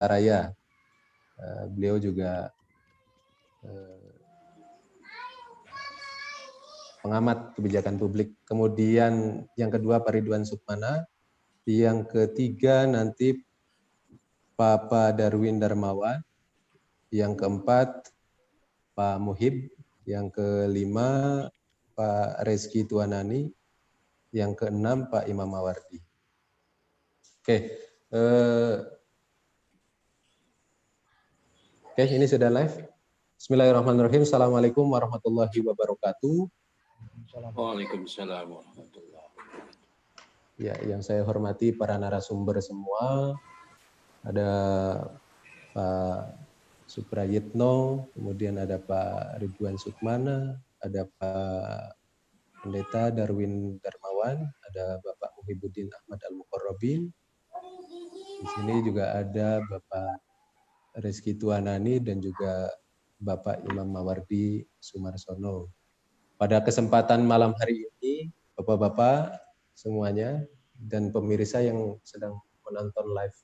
Raya. Beliau juga pengamat kebijakan publik. Kemudian yang kedua Pak Ridwan Sukmana, yang ketiga nanti Pak Darwin Darmawan, yang keempat Pak Muhib, yang kelima Pak Rezki Tuanani, yang keenam Pak Imam Mawardi. Oke, ini sudah live. Bismillahirrahmanirrahim. Assalamualaikum warahmatullahi wabarakatuh. Waalaikumsalam warahmatullahi wabarakatuh. Ya, yang saya hormati para narasumber semua, ada Pak Suprayitno, kemudian ada Pak Ridwan Sukmana, ada Pak Pendeta Darwin Darmawan, ada Bapak Muhibbuddin Ahmad Al-Muqarrabin. Di sini juga ada Bapak Rezki Tuanani dan juga Bapak Imam Mawardi Sumarsono. Pada kesempatan malam hari ini, Bapak-bapak semuanya dan pemirsa yang sedang menonton live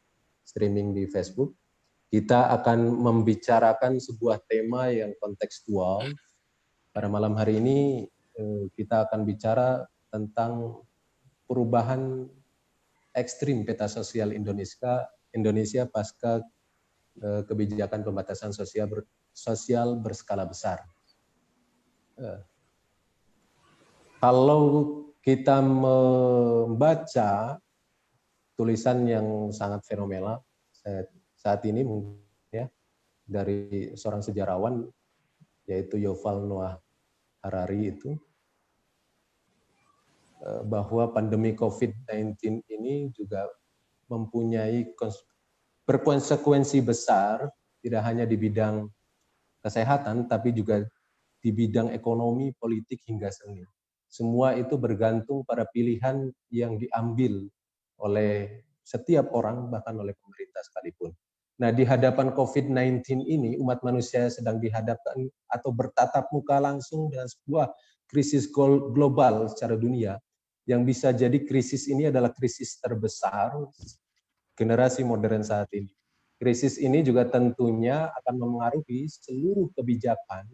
streaming di Facebook, kita akan membicarakan sebuah tema yang kontekstual. Pada malam hari ini kita akan bicara tentang perubahan ekstrim peta sosial Indonesia pasca kebijakan pembatasan sosial berskala besar. Kalau kita membaca tulisan yang sangat fenomenal saat ini mungkin ya, dari seorang sejarawan yaitu Yuval Noah Harari itu, bahwa pandemi COVID-19 ini juga mempunyai berkonsekuensi besar, tidak hanya di bidang kesehatan, tapi juga di bidang ekonomi, politik, hingga seni. Semua itu bergantung pada pilihan yang diambil oleh setiap orang, bahkan oleh pemerintah sekalipun. Nah, di hadapan COVID-19 ini, umat manusia sedang dihadapkan atau bertatap muka langsung dengan sebuah krisis global secara dunia, yang bisa jadi krisis ini adalah krisis terbesar generasi modern saat ini. Krisis ini juga tentunya akan memengaruhi seluruh kebijakan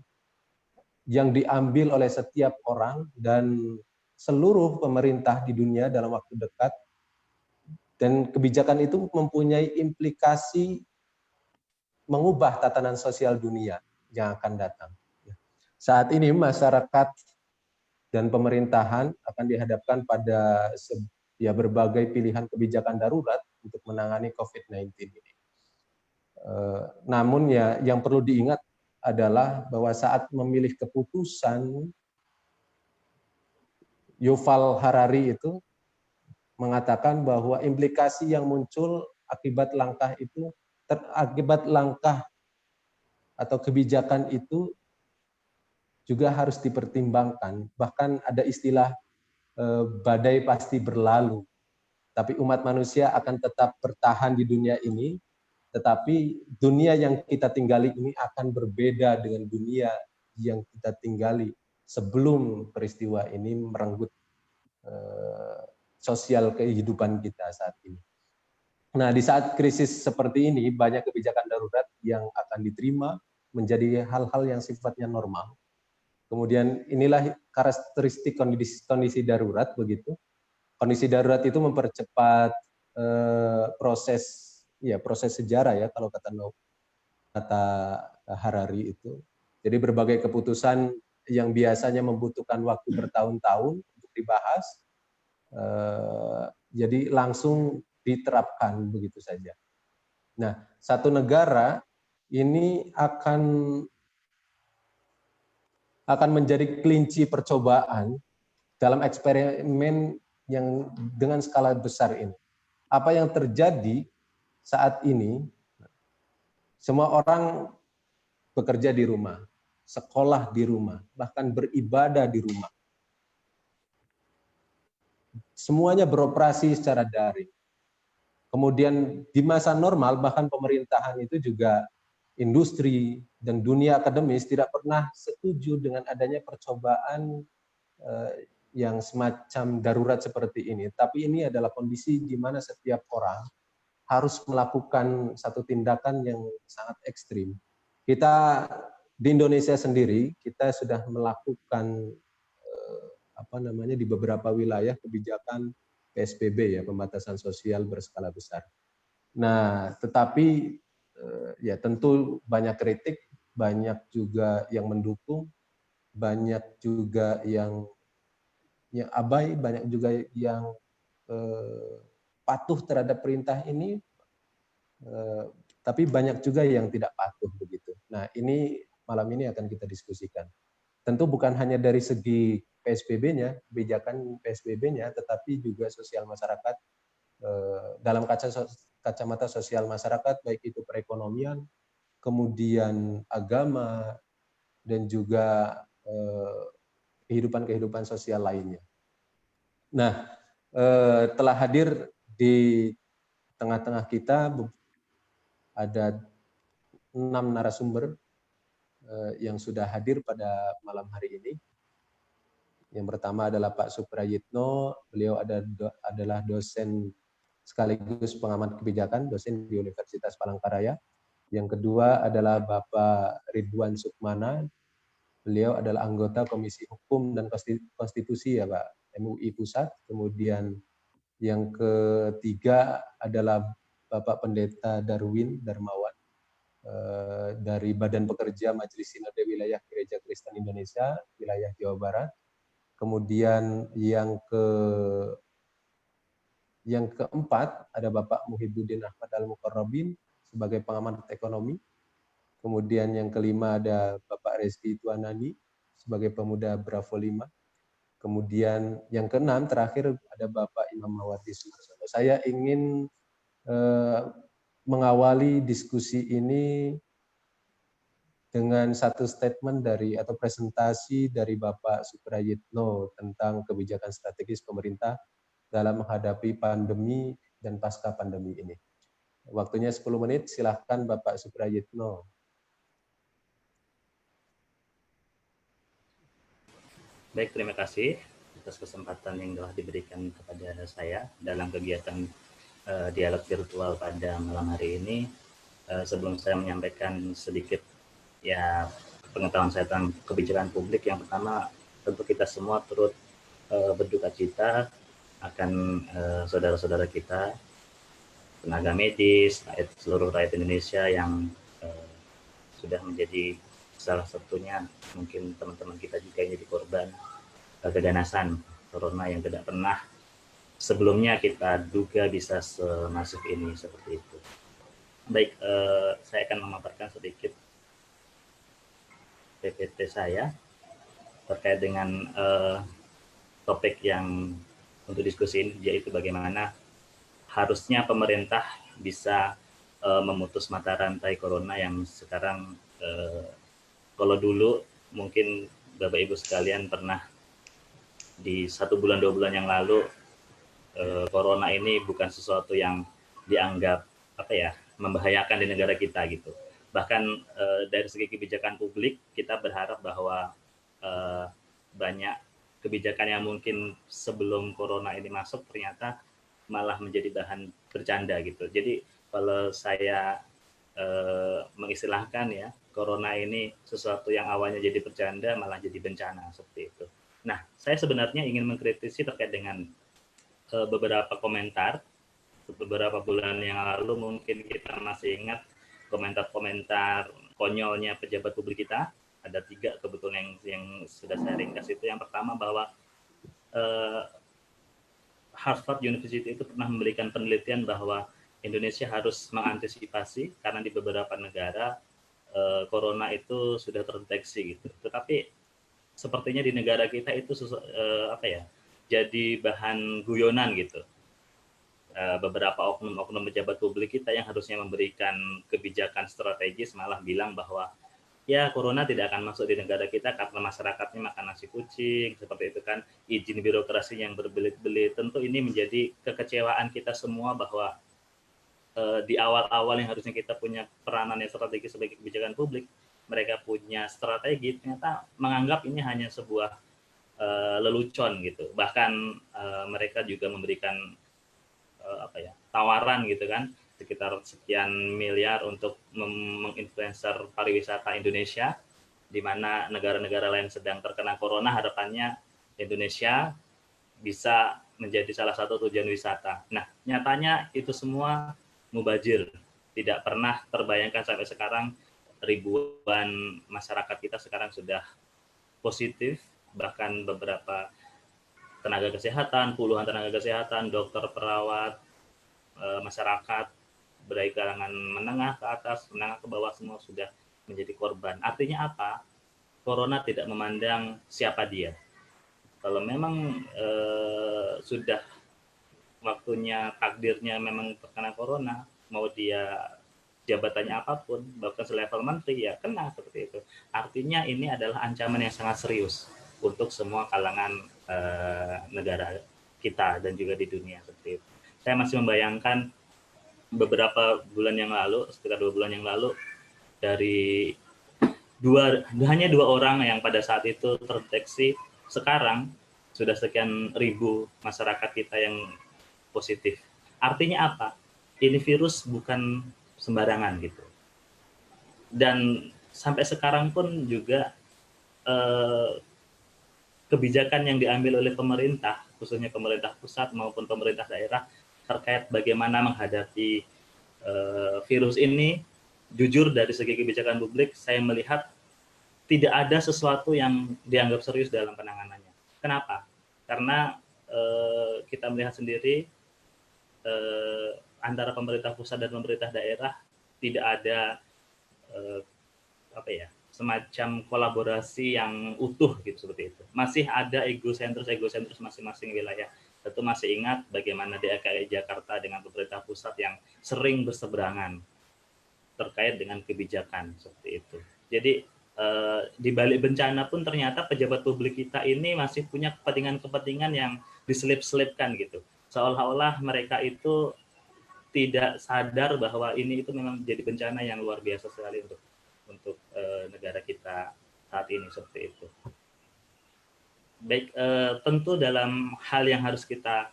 yang diambil oleh setiap orang dan seluruh pemerintah di dunia dalam waktu dekat, dan kebijakan itu mempunyai implikasi mengubah tatanan sosial dunia yang akan datang. Saat ini masyarakat dan pemerintahan akan dihadapkan pada berbagai pilihan kebijakan darurat untuk menangani COVID-19 ini. Namun ya yang perlu diingat adalah bahwa saat memilih keputusan, Yuval Harari itu mengatakan bahwa implikasi yang muncul akibat langkah atau kebijakan itu juga harus dipertimbangkan. Bahkan ada istilah badai pasti berlalu, tapi umat manusia akan tetap bertahan di dunia ini, tetapi dunia yang kita tinggali ini akan berbeda dengan dunia yang kita tinggali sebelum peristiwa ini merenggut sosial kehidupan kita saat ini. Nah, di saat krisis seperti ini, banyak kebijakan darurat yang akan diterima menjadi hal-hal yang sifatnya normal. Kemudian inilah karakteristik kondisi darurat begitu. Kondisi darurat itu mempercepat proses sejarah ya, kalau kata Harari itu. Jadi berbagai keputusan yang biasanya membutuhkan waktu bertahun-tahun untuk dibahas, jadi langsung diterapkan begitu saja. Nah, satu negara ini akan menjadi kelinci percobaan dalam eksperimen yang dengan skala besar ini. Apa yang terjadi saat ini, semua orang bekerja di rumah, sekolah di rumah, bahkan beribadah di rumah. Semuanya beroperasi secara daring. Kemudian di masa normal, bahkan pemerintahan itu juga industri dan dunia akademis tidak pernah setuju dengan adanya percobaan yang semacam darurat seperti ini. Tapi ini adalah kondisi di mana setiap orang harus melakukan satu tindakan yang sangat ekstrim. Kita di Indonesia sendiri kita sudah melakukan di beberapa wilayah kebijakan PSBB ya, pembatasan sosial berskala besar. Nah, tetapi ya tentu banyak kritik, banyak juga yang mendukung, banyak juga yang abai, banyak juga yang patuh terhadap perintah ini, tapi banyak juga yang tidak patuh begitu. Nah, ini malam ini akan kita diskusikan. Tentu bukan hanya dari segi PSBB-nya, kebijakan PSBB-nya, tetapi juga sosial masyarakat dalam kacamata sosial masyarakat, baik itu perekonomian, kemudian agama, dan juga kehidupan-kehidupan sosial lainnya. Nah, telah hadir di tengah-tengah kita ada 6 narasumber yang sudah hadir pada malam hari ini. Yang pertama adalah Pak Suprayitno, beliau adalah dosen sekaligus pengamat kebijakan, dosen di Universitas Palangkaraya. Yang kedua adalah Bapak Ridwan Sukmana, beliau adalah anggota Komisi Hukum dan Konstitusi ya Pak, MUI Pusat. Kemudian yang ketiga adalah Bapak Pendeta Darwin Darmawan, dari Badan Pekerja Majelis Sinode Wilayah Gereja Kristen Indonesia, wilayah Jawa Barat. Kemudian yang keempat ada Bapak Muhibbuddin Ahmad Al-Muqarrabin sebagai pengamat ekonomi. Kemudian yang kelima ada Bapak Rezki Tuanani sebagai pemuda Bravo 5. Kemudian yang keenam terakhir ada Bapak Imam Mawardi Sumarsono. Saya ingin mengawali diskusi ini dengan satu statement atau presentasi dari Bapak Suprayitno tentang kebijakan strategis pemerintah dalam menghadapi pandemi dan pasca pandemi ini. Waktunya 10 menit, silahkan Bapak Suprayitno. Baik, terima kasih atas kesempatan yang telah diberikan kepada saya dalam kegiatan dialog virtual pada malam hari ini. Sebelum saya menyampaikan sedikit ya pengetahuan saya tentang kebijakan publik, yang pertama tentu kita semua turut berduka cita akan saudara-saudara kita, tenaga medis, seluruh rakyat Indonesia yang sudah menjadi salah satunya mungkin teman-teman kita juga yang jadi korban keganasan corona yang tidak pernah sebelumnya kita duga bisa semasif ini seperti itu. Baik, saya akan memaparkan sedikit PPT saya terkait dengan topik yang untuk diskusi ini, yaitu bagaimana harusnya pemerintah bisa memutus mata rantai corona yang sekarang kalau dulu mungkin Bapak Ibu sekalian pernah di 1 bulan 2 bulan yang lalu corona ini bukan sesuatu yang dianggap membahayakan di negara kita gitu. Bahkan dari segi kebijakan publik kita berharap bahwa banyak kebijakan yang mungkin sebelum corona ini masuk ternyata malah menjadi bahan bercanda gitu. Jadi kalau saya mengistilahkan ya, corona ini sesuatu yang awalnya jadi bercanda malah jadi bencana seperti itu. Nah, saya sebenarnya ingin mengkritisi terkait dengan beberapa komentar beberapa bulan yang lalu. Mungkin kita masih ingat komentar-komentar konyolnya pejabat publik kita. Ada 3 kebetulan yang sudah saya ringkas itu. Yang pertama bahwa Harvard University itu pernah memberikan penelitian bahwa Indonesia harus mengantisipasi karena di beberapa negara corona itu sudah terdeteksi gitu. Tetapi sepertinya di negara kita itu jadi bahan guyonan gitu. Beberapa oknum-oknum pejabat publik kita yang harusnya memberikan kebijakan strategis malah bilang bahwa ya corona tidak akan masuk di negara kita karena masyarakatnya makan nasi kucing, seperti itu kan, izin birokrasi yang berbelit-belit. Tentu ini menjadi kekecewaan kita semua bahwa di awal-awal yang harusnya kita punya peranan yang strategis sebagai kebijakan publik, mereka punya strategi, ternyata menganggap ini hanya sebuah lelucon gitu. Bahkan mereka juga memberikan tawaran gitu kan, sekitar sekian miliar untuk menginfluencer pariwisata Indonesia, di mana negara-negara lain sedang terkena corona. Harapannya Indonesia bisa menjadi salah satu tujuan wisata. Nah, nyatanya itu semua mubazir. Tidak pernah terbayangkan sampai sekarang ribuan masyarakat kita sekarang sudah positif, bahkan beberapa tenaga kesehatan, puluhan tenaga kesehatan, dokter, perawat, masyarakat dari kalangan menengah ke atas, menengah ke bawah semua sudah menjadi korban. Artinya apa? Corona tidak memandang siapa dia. Kalau memang sudah waktunya, takdirnya memang terkena corona, mau dia jabatannya apapun, bahkan selevel menteri, ya kena seperti itu. Artinya ini adalah ancaman yang sangat serius untuk semua kalangan negara kita dan juga di dunia seperti itu. Saya masih membayangkan beberapa bulan yang lalu, sekitar 2 bulan yang lalu, dari hanya 2 orang yang pada saat itu terdeteksi, sekarang sudah sekian ribu masyarakat kita yang positif. Artinya apa? Ini virus bukan sembarangan gitu. Dan sampai sekarang pun juga kebijakan yang diambil oleh pemerintah, khususnya pemerintah pusat maupun pemerintah daerah terkait bagaimana menghadapi virus ini, jujur dari segi kebijakan publik saya melihat tidak ada sesuatu yang dianggap serius dalam penanganannya. Kenapa? Karena kita melihat sendiri antara pemerintah pusat dan pemerintah daerah tidak ada semacam kolaborasi yang utuh gitu, seperti itu. Masih ada egosentris masing-masing wilayah. Tentu masih ingat bagaimana DKI Jakarta dengan pemerintah pusat yang sering berseberangan terkait dengan kebijakan seperti itu. Jadi di balik bencana pun ternyata pejabat publik kita ini masih punya kepentingan-kepentingan yang diselip-selipkan gitu. Seolah-olah mereka itu tidak sadar bahwa ini itu memang jadi bencana yang luar biasa sekali untuk negara kita saat ini seperti itu. Baik, tentu dalam hal yang harus kita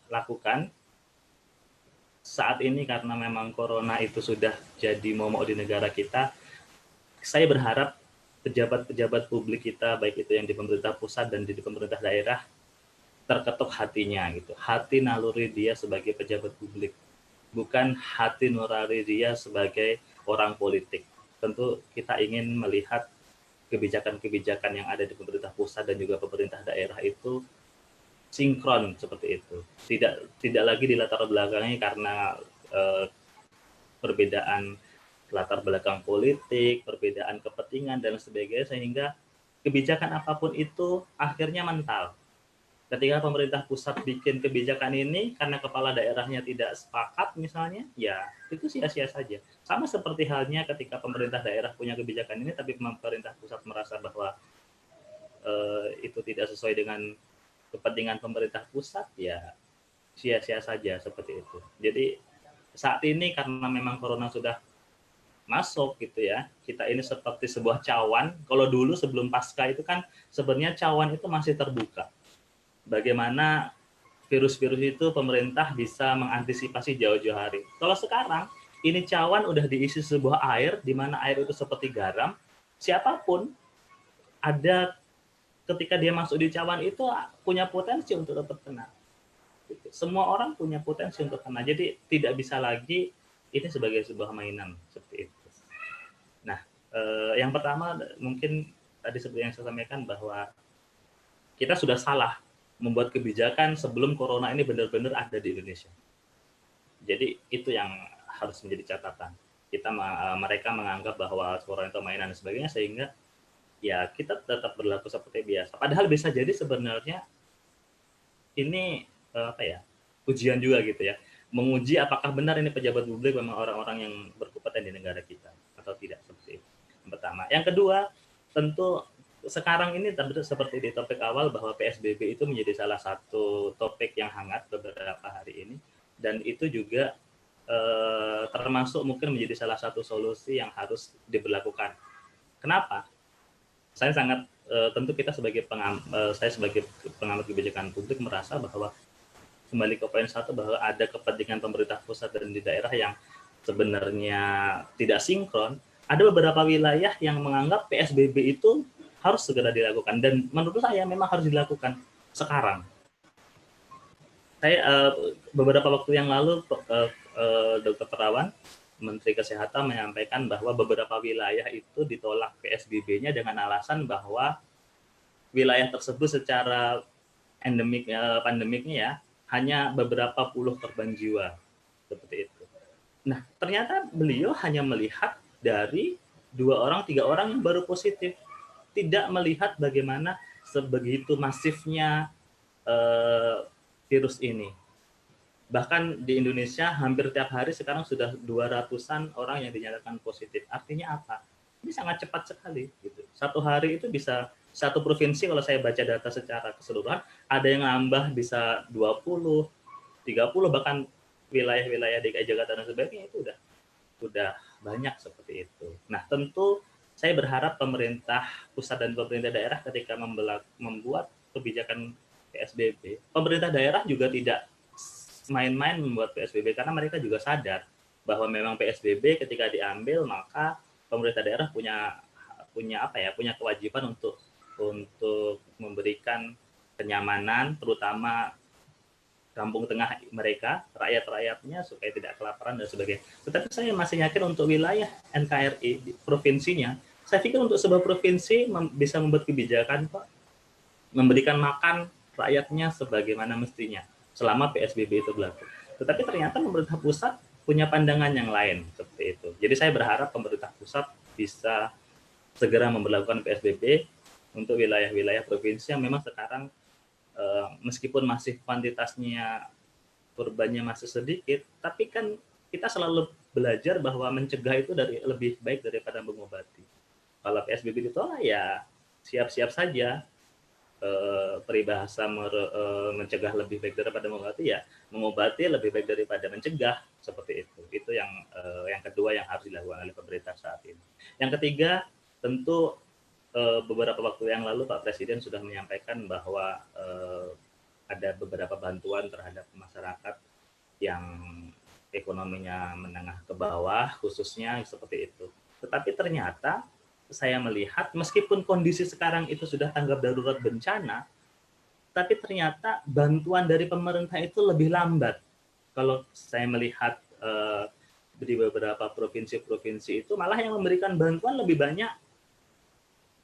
lakukan saat ini karena memang corona itu sudah jadi momok di negara kita, saya berharap pejabat-pejabat publik kita, baik itu yang di pemerintah pusat dan di pemerintah daerah, terketuk hatinya gitu. Hati naluri dia sebagai pejabat publik, bukan hati nurani dia sebagai orang politik. Tentu kita ingin melihat kebijakan-kebijakan yang ada di pemerintah pusat dan juga pemerintah daerah itu sinkron seperti itu. Tidak lagi dilatar belakangi karena perbedaan latar belakang politik, perbedaan kepentingan dan sebagainya, sehingga kebijakan apapun itu akhirnya mental. Ketika pemerintah pusat bikin kebijakan ini karena kepala daerahnya tidak sepakat misalnya, ya itu sia-sia saja. Sama seperti halnya ketika pemerintah daerah punya kebijakan ini tapi pemerintah pusat merasa bahwa itu tidak sesuai dengan kepentingan pemerintah pusat, ya sia-sia saja seperti itu. Jadi saat ini karena memang corona sudah masuk gitu ya, kita ini seperti sebuah cawan. Kalau dulu sebelum pasca itu kan sebenarnya cawan itu masih terbuka. Bagaimana virus-virus itu pemerintah bisa mengantisipasi jauh-jauh hari. Kalau sekarang ini cawan udah diisi sebuah air, di mana air itu seperti garam, siapapun ada ketika dia masuk di cawan itu punya potensi untuk tetap kena. Semua orang punya potensi untuk kena. Jadi tidak bisa lagi ini sebagai sebuah mainan seperti itu. Nah, yang pertama mungkin tadi seperti yang saya sampaikan bahwa kita sudah salah membuat kebijakan sebelum corona ini benar-benar ada di Indonesia. Jadi itu yang harus menjadi catatan. Mereka menganggap bahwa corona itu mainan dan sebagainya, sehingga ya kita tetap berlaku seperti biasa. Padahal bisa jadi sebenarnya ini ujian juga gitu ya, menguji apakah benar ini pejabat publik memang orang-orang yang berkompeten di negara kita atau tidak, seperti itu. Yang pertama. Yang kedua, tentu sekarang ini seperti di topik awal bahwa PSBB itu menjadi salah satu topik yang hangat beberapa hari ini, dan itu juga termasuk mungkin menjadi salah satu solusi yang harus diberlakukan. Kenapa? Saya sangat tentu kita sebagai saya sebagai pengamat kebijakan publik merasa bahwa kembali ke poin satu bahwa ada kepentingan pemerintah pusat dan di daerah yang sebenarnya tidak sinkron. Ada beberapa wilayah yang menganggap PSBB itu harus segera dilakukan dan menurut saya memang harus dilakukan sekarang. Saya beberapa waktu yang lalu Dr. Terawan, Menteri Kesehatan menyampaikan bahwa beberapa wilayah itu ditolak PSBB-nya dengan alasan bahwa wilayah tersebut secara pandemiknya ya hanya beberapa puluh korban jiwa seperti itu. Nah, ternyata beliau hanya melihat dari 2 orang, 3 orang yang baru positif, tidak melihat bagaimana sebegitu masifnya virus ini. Bahkan di Indonesia hampir tiap hari sekarang sudah 200-an orang yang dinyatakan positif. Artinya apa? Ini sangat cepat sekali. Gitu. Satu hari itu bisa satu provinsi, kalau saya baca data secara keseluruhan, ada yang nambah bisa 20, 30, bahkan wilayah-wilayah DKI Jakarta dan sebagainya itu udah banyak seperti itu. Nah, tentu saya berharap pemerintah pusat dan pemerintah daerah ketika membuat kebijakan PSBB, pemerintah daerah juga tidak main-main membuat PSBB karena mereka juga sadar bahwa memang PSBB ketika diambil maka pemerintah daerah punya kewajiban untuk memberikan kenyamanan terutama kampung tengah mereka, rakyat-rakyatnya supaya tidak kelaparan dan sebagainya. Tetapi saya masih yakin untuk wilayah NKRI provinsinya, saya pikir untuk sebuah provinsi bisa membuat kebijakan Pak, memberikan makan rakyatnya sebagaimana mestinya selama PSBB itu berlaku. Tetapi ternyata pemerintah pusat punya pandangan yang lain seperti itu. Jadi saya berharap pemerintah pusat bisa segera memberlakukan PSBB untuk wilayah-wilayah provinsi yang memang sekarang meskipun masih kuantitasnya korbannya masih sedikit, tapi kan kita selalu belajar bahwa mencegah itu lebih baik daripada mengobati. Kalau PSBB ditolak ya siap-siap saja. Peribahasa mencegah lebih baik daripada mengobati ya mengobati lebih baik daripada mencegah seperti itu. Itu yang kedua yang harus dilakukan oleh pemerintah saat ini. Yang ketiga tentu beberapa waktu yang lalu Pak Presiden sudah menyampaikan bahwa ada beberapa bantuan terhadap masyarakat yang ekonominya menengah ke bawah khususnya seperti itu. Tetapi ternyata saya melihat meskipun kondisi sekarang itu sudah tanggap darurat bencana, tapi ternyata bantuan dari pemerintah itu lebih lambat. Kalau saya melihat di beberapa provinsi-provinsi itu malah yang memberikan bantuan lebih banyak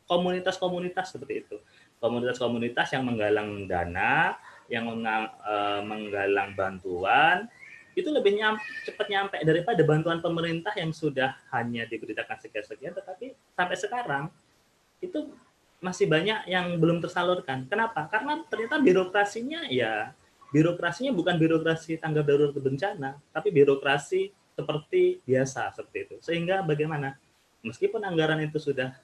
komunitas-komunitas seperti itu. Komunitas-komunitas yang menggalang dana, yang menggalang bantuan, itu lebih cepat nyampe daripada bantuan pemerintah yang sudah hanya diberitakan sekian-sekian, tetapi sampai sekarang itu masih banyak yang belum tersalurkan. Kenapa? Karena ternyata birokrasinya bukan birokrasi tanggap darurat bencana, tapi birokrasi seperti biasa seperti itu. Sehingga bagaimana? Meskipun anggaran itu sudah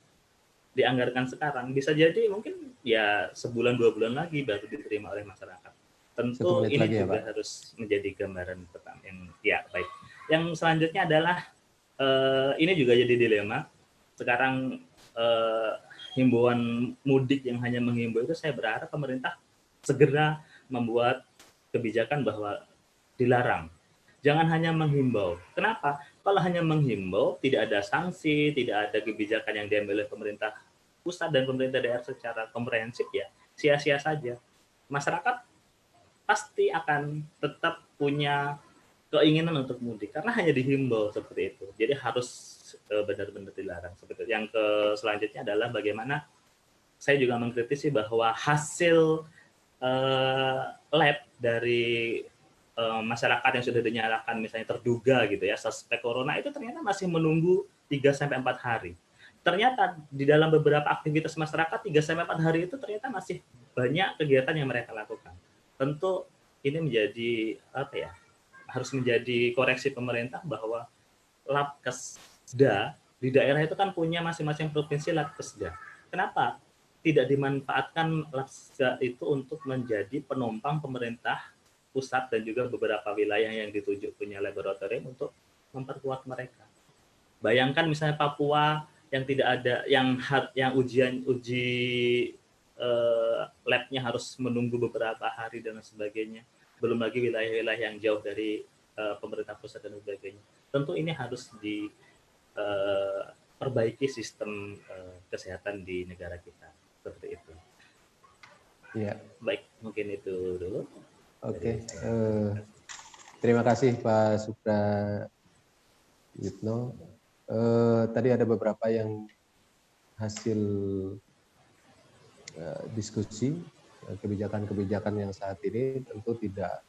dianggarkan sekarang, bisa jadi mungkin ya sebulan 2 bulan lagi baru diterima oleh masyarakat. Tentu ini juga harus menjadi gambaran pertama. Ya baik. Yang selanjutnya adalah ini juga jadi dilema. Sekarang himbauan mudik yang hanya menghimbau itu saya berharap pemerintah segera membuat kebijakan bahwa dilarang. Jangan hanya menghimbau. Kenapa? Kalau hanya menghimbau, tidak ada sanksi, tidak ada kebijakan yang diambil oleh pemerintah pusat dan pemerintah daerah secara komprehensif ya sia-sia saja. Masyarakat pasti akan tetap punya keinginan untuk mudik karena hanya dihimbau seperti itu. Jadi harus benar-benar dilarang seperti itu. Yang selanjutnya adalah bagaimana saya juga mengkritisi bahwa hasil lab dari masyarakat yang sudah dinyatakan misalnya terduga gitu ya suspek corona itu ternyata masih menunggu 3-4 hari. Ternyata di dalam beberapa aktivitas masyarakat 3-4 hari itu ternyata masih banyak kegiatan yang mereka lakukan. Tentu ini menjadi harus menjadi koreksi pemerintah bahwa Labkesda di daerah itu kan punya masing-masing provinsi Labkesda. Kenapa tidak dimanfaatkan Labkesda itu untuk menjadi penumpang pemerintah pusat dan juga beberapa wilayah yang dituju punya laboratorium untuk memperkuat mereka. Bayangkan misalnya Papua yang tidak ada yang uji labnya harus menunggu beberapa hari dan sebagainya. belum lagi wilayah-wilayah yang jauh dari pemerintah pusat dan sebagainya. Tentu ini harus diperbaiki sistem kesehatan di negara kita seperti itu. Iya. Baik, mungkin itu dulu. Oke. Terima kasih Pak Suprayitno. Tadi ada beberapa yang hasil diskusi kebijakan-kebijakan yang saat ini tentu tidak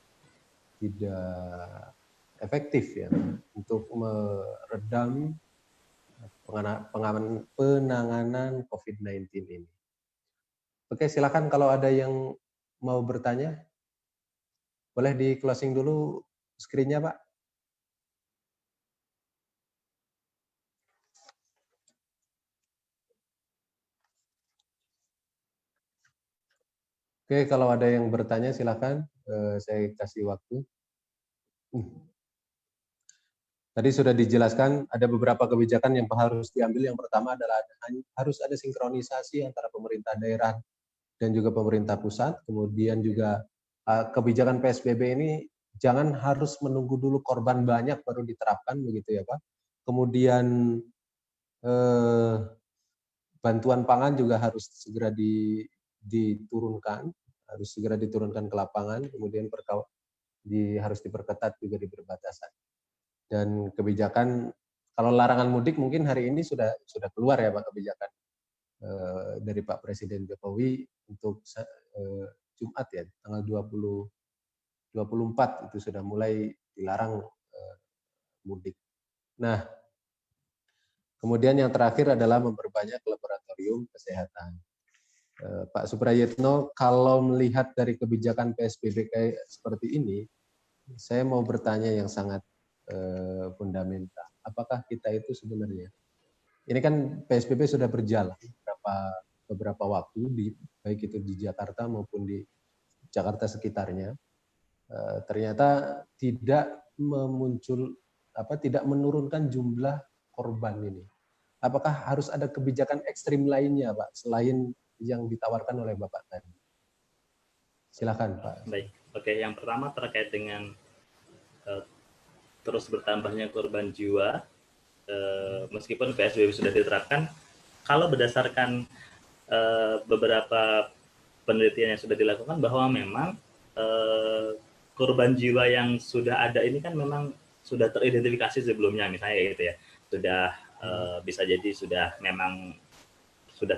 efektif ya untuk meredam penanganan COVID-19 ini. Oke, silakan kalau ada yang mau bertanya, boleh di closing dulu screen-nya, Pak. Oke, kalau ada yang bertanya silakan, saya kasih waktu. Tadi sudah dijelaskan ada beberapa kebijakan yang harus diambil. Yang pertama adalah harus ada sinkronisasi antara pemerintah daerah dan juga pemerintah pusat. Kemudian juga kebijakan PSBB ini jangan harus menunggu dulu korban banyak baru diterapkan, begitu ya Pak. Kemudian bantuan pangan juga harus segera diturunkan, ke lapangan. Kemudian harus diperketat juga di perbatasan. Dan kebijakan kalau larangan mudik mungkin hari ini sudah keluar ya Pak kebijakan dari Pak Presiden Jokowi untuk Jumat ya tanggal 24 itu sudah mulai dilarang mudik. Nah, kemudian yang terakhir adalah memperbanyak laboratorium kesehatan. Pak Suprayitno, kalau melihat dari kebijakan PSBB kayak seperti ini, saya mau bertanya yang sangat fundamental. Apakah kita itu sebenarnya, ini kan PSBB sudah berjalan beberapa waktu, baik itu di Jakarta maupun di Jakarta sekitarnya, ternyata tidak menurunkan jumlah korban ini. Apakah harus ada kebijakan ekstrim lainnya, Pak, selain yang ditawarkan oleh Bapak tadi? Silakan, Pak. Baik, oke. Yang pertama terkait dengan terus bertambahnya korban jiwa, meskipun PSBB sudah diterapkan, kalau berdasarkan beberapa penelitian yang sudah dilakukan bahwa memang korban jiwa yang sudah ada ini kan memang sudah teridentifikasi sebelumnya, misalnya gitu ya, sudah bisa jadi sudah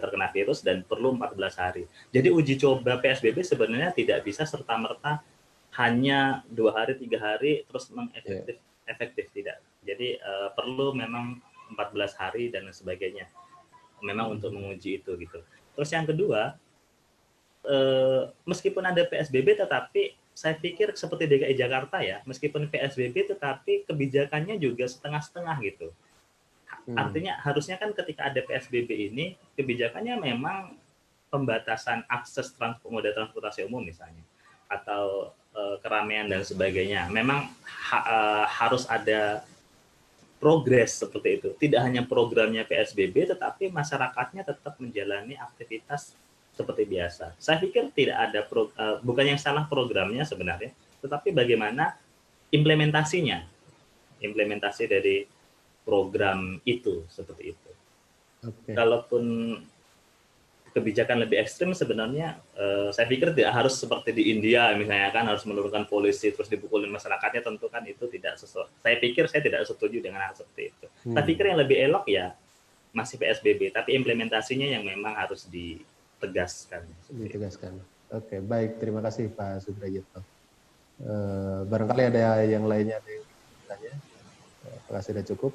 terkena virus dan perlu 14 hari. Jadi uji coba PSBB sebenarnya tidak bisa serta-merta hanya 2 hari, 3 hari terus efektif tidak. Jadi perlu memang 14 hari dan sebagainya. Memang untuk menguji itu gitu. Terus yang kedua, meskipun ada PSBB tetapi saya pikir seperti DKI Jakarta ya, meskipun PSBB tetapi kebijakannya juga setengah-setengah gitu. Artinya harusnya kan ketika ada PSBB ini kebijakannya memang pembatasan akses moda transportasi umum misalnya atau keramaian dan sebagainya. Memang harus ada progres seperti itu. Tidak hanya programnya PSBB tetapi masyarakatnya tetap menjalani aktivitas seperti biasa. Saya pikir tidak ada bukan yang salah programnya sebenarnya, tetapi bagaimana implementasinya. Implementasi dari program itu seperti itu. Okay. Kalaupun kebijakan lebih ekstrim sebenarnya saya pikir tidak harus seperti di India misalnya kan harus menurunkan polisi terus dipukulin masyarakatnya, tentu kan itu tidak sesuai. Saya pikir saya tidak setuju dengan hal seperti itu. Saya pikir yang lebih elok ya masih PSBB tapi implementasinya yang memang harus ditegaskan. Oke, baik, terima kasih Pak Suprayitno. Barangkali ada yang lainnya ada yang bertanya. Apakah sudah cukup?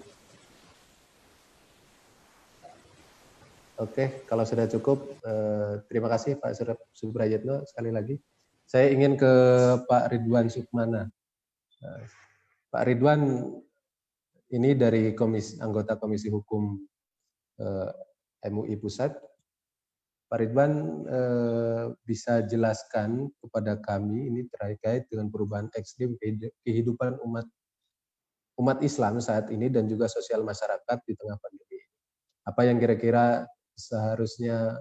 Oke, kalau sudah cukup, terima kasih Pak Suprayitno. Sekali lagi, saya ingin ke Pak Ridwan Sukmana. Pak Ridwan, ini dari anggota Komisi Hukum MUI Pusat. Pak Ridwan bisa jelaskan kepada kami ini terkait dengan perubahan ekstrim kehidupan umat Islam saat ini dan juga sosial masyarakat di tengah pandemi. Apa yang kira-kira seharusnya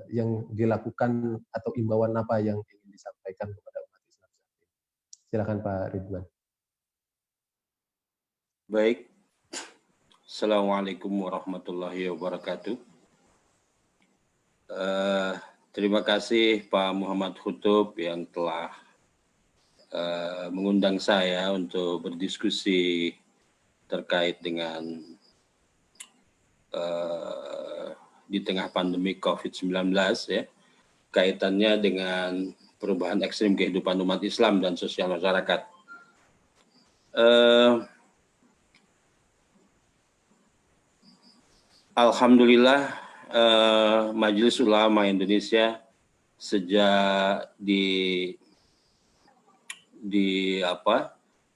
yang dilakukan atau imbauan apa yang ingin disampaikan kepada umat Islam? Silakan Pak Ridwan. Baik. Assalamualaikum warahmatullahi wabarakatuh. Terima kasih Pak Muhammad Khutub yang telah mengundang saya untuk berdiskusi terkait dengan di tengah pandemi COVID-19 ya, kaitannya dengan perubahan ekstrim kehidupan umat Islam dan sosial masyarakat. Alhamdulillah, Majelis Ulama Indonesia sejak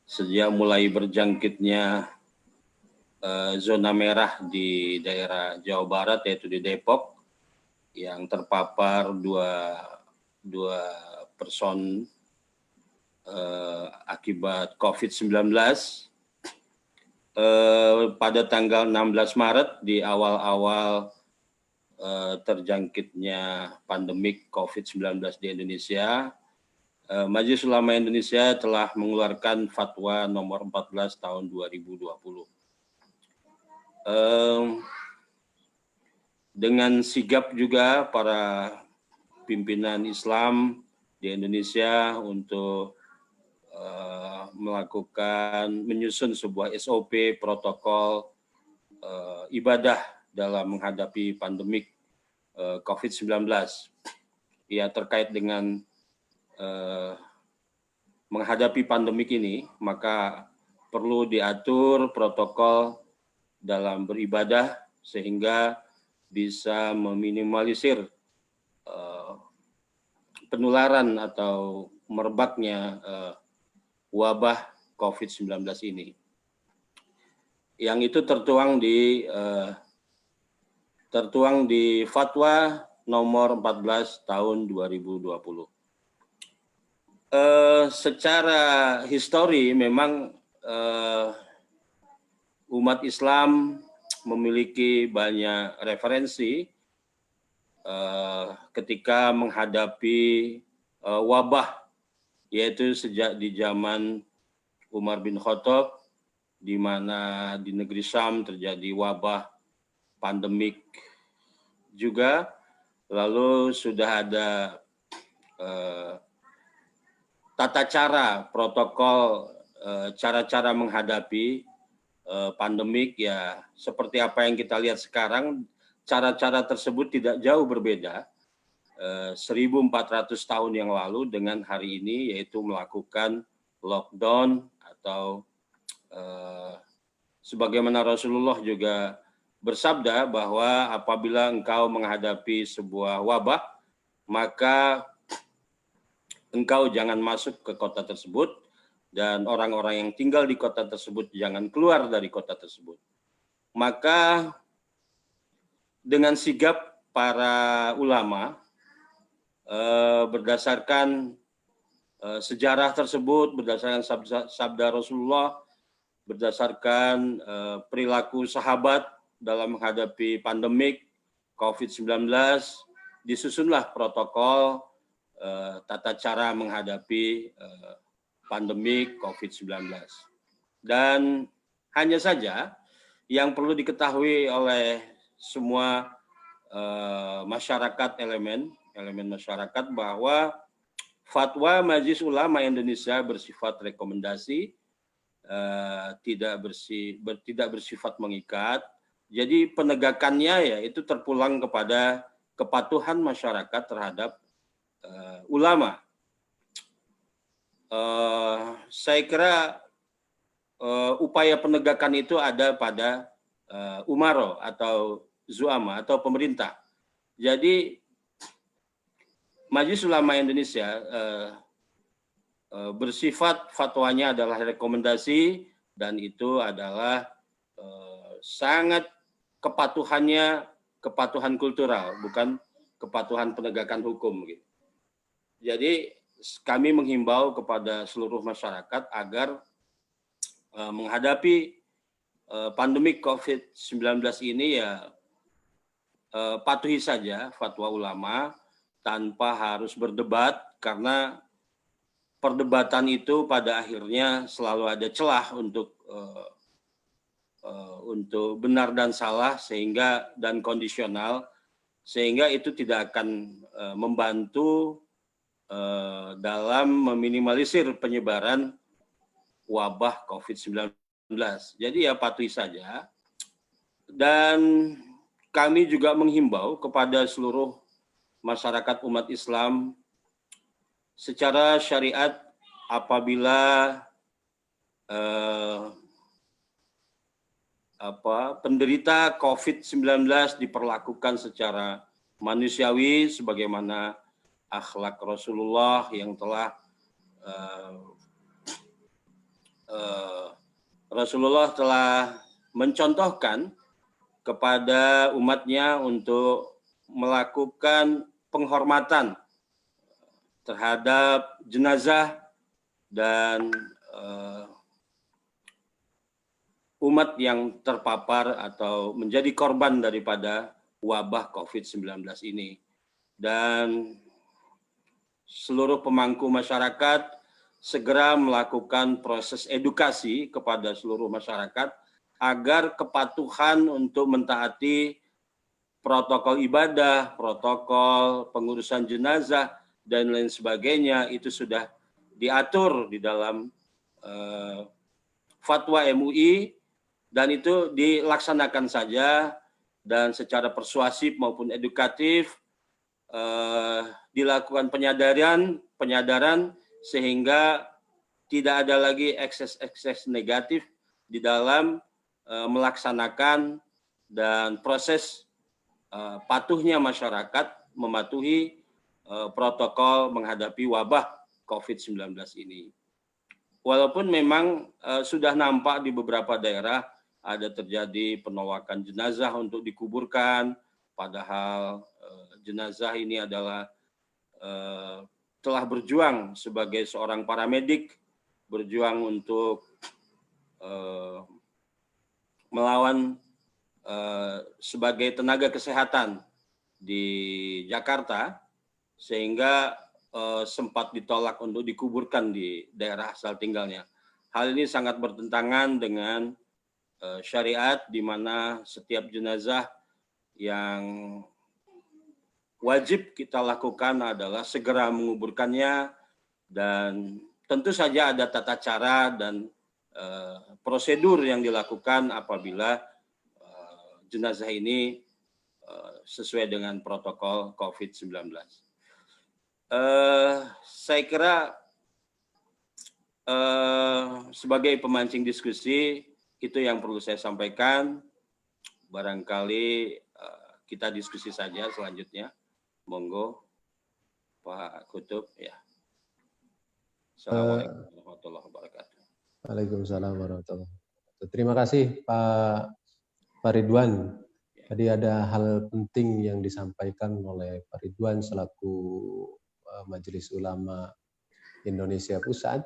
sejak mulai berjangkitnya zona merah di daerah Jawa Barat, yaitu di Depok, yang terpapar dua person akibat COVID-19 pada tanggal 16 Maret di awal-awal terjangkitnya pandemik COVID-19 di Indonesia, Majelis Ulama Indonesia telah mengeluarkan fatwa nomor 14 tahun 2020. Dengan sigap juga para pimpinan Islam di Indonesia untuk menyusun sebuah SOP protokol ibadah dalam menghadapi pandemik COVID-19. Ya, terkait dengan menghadapi pandemik ini, maka perlu diatur protokol dalam beribadah sehingga bisa meminimalisir penularan atau merebaknya wabah COVID-19 ini. Yang itu tertuang di fatwa nomor 14 tahun 2020. Secara histori memang umat Islam memiliki banyak referensi ketika menghadapi wabah, yaitu sejak di zaman Umar bin Khattab, di mana di negeri Syam terjadi wabah pandemik juga, lalu sudah ada tata cara, protokol, cara-cara menghadapi pandemik ya seperti apa yang kita lihat sekarang. Cara-cara tersebut tidak jauh berbeda 1.400 tahun yang lalu dengan hari ini, yaitu melakukan lockdown atau sebagaimana Rasulullah juga bersabda bahwa apabila engkau menghadapi sebuah wabah, maka engkau jangan masuk ke kota tersebut dan orang-orang yang tinggal di kota tersebut jangan keluar dari kota tersebut. Maka dengan sigap para ulama berdasarkan sejarah tersebut, berdasarkan sabda Rasulullah, berdasarkan perilaku sahabat dalam menghadapi pandemik COVID-19, disusunlah protokol tata cara menghadapi pandemik COVID-19. Dan hanya saja yang perlu diketahui oleh semua masyarakat, elemen masyarakat, bahwa fatwa Majelis Ulama Indonesia bersifat rekomendasi, tidak bersifat mengikat. Jadi penegakannya ya itu terpulang kepada kepatuhan masyarakat terhadap ulama. Saya kira upaya penegakan itu ada pada umaro atau zuama atau pemerintah. Jadi Majelis Ulama Indonesia bersifat fatwanya adalah rekomendasi, dan itu adalah sangat kepatuhannya kepatuhan kultural, bukan kepatuhan penegakan hukum. Gitu. Jadi kami menghimbau kepada seluruh masyarakat agar menghadapi pandemi COVID-19 ini ya patuhi saja fatwa ulama tanpa harus berdebat, karena perdebatan itu pada akhirnya selalu ada celah untuk benar dan salah dan kondisional, sehingga itu tidak akan membantu dalam meminimalisir penyebaran wabah COVID-19. Jadi ya patuhi saja. Dan kami juga menghimbau kepada seluruh masyarakat umat Islam secara syariat, apabila penderita COVID-19 diperlakukan secara manusiawi sebagaimana akhlak Rasulullah yang telah Rasulullah telah mencontohkan kepada umatnya untuk melakukan penghormatan terhadap jenazah dan umat yang terpapar atau menjadi korban daripada wabah COVID-19 ini. Dan seluruh pemangku masyarakat segera melakukan proses edukasi kepada seluruh masyarakat agar kepatuhan untuk mentaati protokol ibadah, protokol pengurusan jenazah, dan lain sebagainya itu sudah diatur di dalam fatwa MUI, dan itu dilaksanakan saja, dan secara persuasif maupun edukatif dilakukan penyadaran sehingga tidak ada lagi ekses negatif di dalam melaksanakan dan proses patuhnya masyarakat mematuhi protokol menghadapi wabah COVID-19 ini. Walaupun memang sudah nampak di beberapa daerah ada terjadi penolakan jenazah untuk dikuburkan, padahal jenazah ini adalah telah berjuang sebagai seorang paramedik, berjuang untuk melawan sebagai tenaga kesehatan di Jakarta, sehingga sempat ditolak untuk dikuburkan di daerah asal tinggalnya. Hal ini sangat bertentangan dengan syariat, di mana setiap jenazah yang wajib kita lakukan adalah segera menguburkannya, dan tentu saja ada tata cara dan prosedur yang dilakukan apabila jenazah ini sesuai dengan protokol COVID-19. Saya kira sebagai pemancing diskusi itu yang perlu saya sampaikan. Barangkali kita diskusi saja selanjutnya. Monggo Pak Kutub ya. Assalamualaikum warahmatullahi wabarakatuh. Waalaikumsalam warahmatullahi wabarakatuh. Terima kasih Pak Ridwan. Tadi ada hal penting yang disampaikan oleh Pak Ridwan selaku Majelis Ulama Indonesia Pusat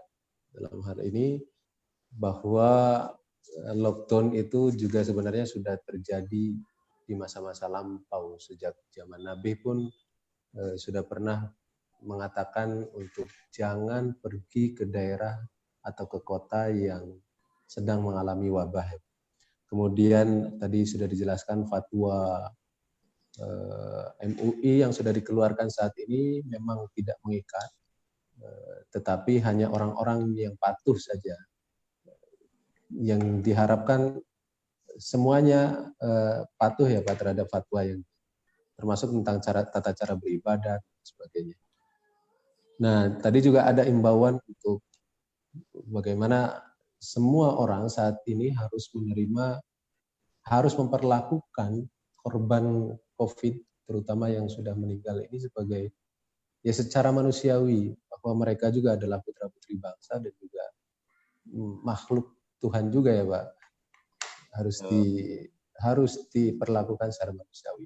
dalam hal ini, bahwa lockdown itu juga sebenarnya sudah terjadi di masa-masa lampau. Sejak zaman Nabi pun sudah pernah mengatakan untuk jangan pergi ke daerah atau ke kota yang sedang mengalami wabah. Kemudian tadi sudah dijelaskan fatwa MUI yang sudah dikeluarkan saat ini memang tidak mengikat, tetapi hanya orang-orang yang patuh saja. Yang diharapkan semuanya patuh ya Pak terhadap fatwa yang termasuk tentang tata cara beribadah dan sebagainya. Nah, tadi juga ada imbauan untuk bagaimana semua orang saat ini harus memperlakukan korban COVID, terutama yang sudah meninggal ini sebagai ya secara manusiawi, bahwa mereka juga adalah putra-putri bangsa dan juga makhluk Tuhan juga ya Pak. Harus diperlakukan secara manusiawi.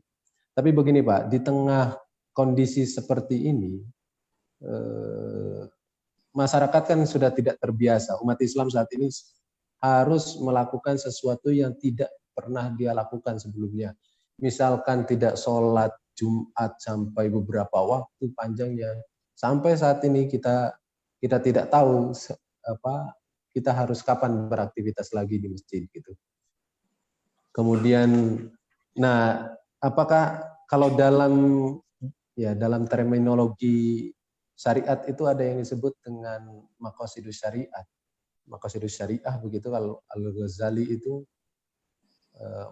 Tapi begini Pak, di tengah kondisi seperti ini, masyarakat kan sudah tidak terbiasa. Umat Islam saat ini harus melakukan sesuatu yang tidak pernah dia lakukan sebelumnya. Misalkan tidak sholat Jumat sampai beberapa waktu panjangnya. Sampai saat ini kita kita tidak tahu kita harus kapan beraktivitas lagi di masjid gitu. Kemudian, nah apakah kalau dalam terminologi syariat itu ada yang disebut dengan maqasidus syariat. Maqasidus syariah begitu, kalau Al-Ghazali itu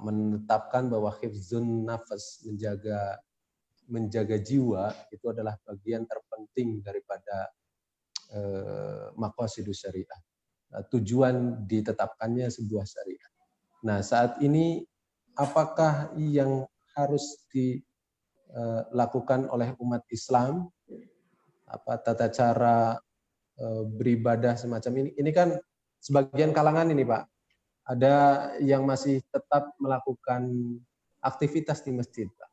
menetapkan bahwa hifzun nafas, menjaga jiwa itu adalah bagian terpenting daripada maqasidus syariah. Tujuan ditetapkannya sebuah syariat. Nah, saat ini apakah yang harus dilakukan oleh umat Islam, tata cara beribadah semacam ini? Ini kan sebagian kalangan ini, Pak, ada yang masih tetap melakukan aktivitas di masjid, Pak.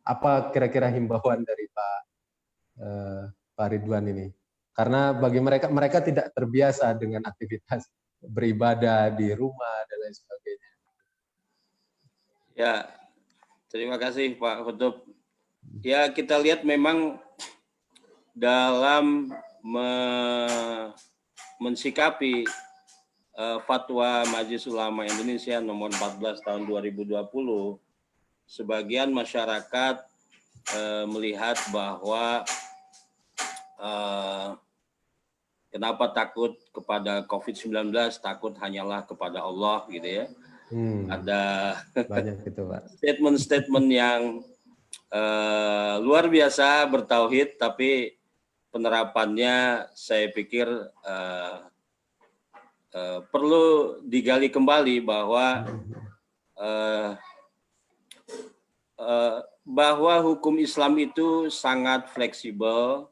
Apa kira-kira himbauan dari Pak Ridwan ini? Karena bagi mereka tidak terbiasa dengan aktivitas beribadah di rumah dan lain sebagainya. Ya, terima kasih Pak Kutub. Ya, kita lihat memang dalam mensikapi Fatwa Majelis Ulama Indonesia nomor 14 tahun 2020, sebagian masyarakat melihat bahwa kenapa takut kepada COVID-19, takut hanyalah kepada Allah gitu ya. Ada banyak itu, Pak. Statement-statement yang luar biasa bertauhid, tapi penerapannya saya pikir perlu digali kembali bahwa hukum Islam itu sangat fleksibel,